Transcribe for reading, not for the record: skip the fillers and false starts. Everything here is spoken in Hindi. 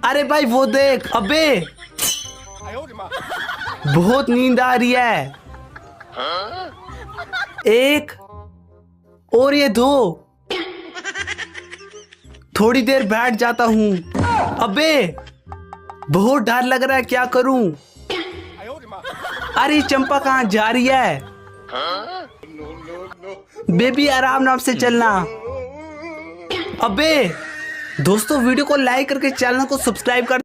अरे भाई वो देख, अबे बहुत नींद आ रही है। एक और ये दो, थोड़ी देर बैठ जाता हूँ। अबे बहुत डर लग रहा है, क्या करूं? अरे चंपा कहाँ जा रही है? बेबी आराम नाम से चलना। अबे दोस्तों वीडियो को लाइक करके चैनल को सब्सक्राइब कर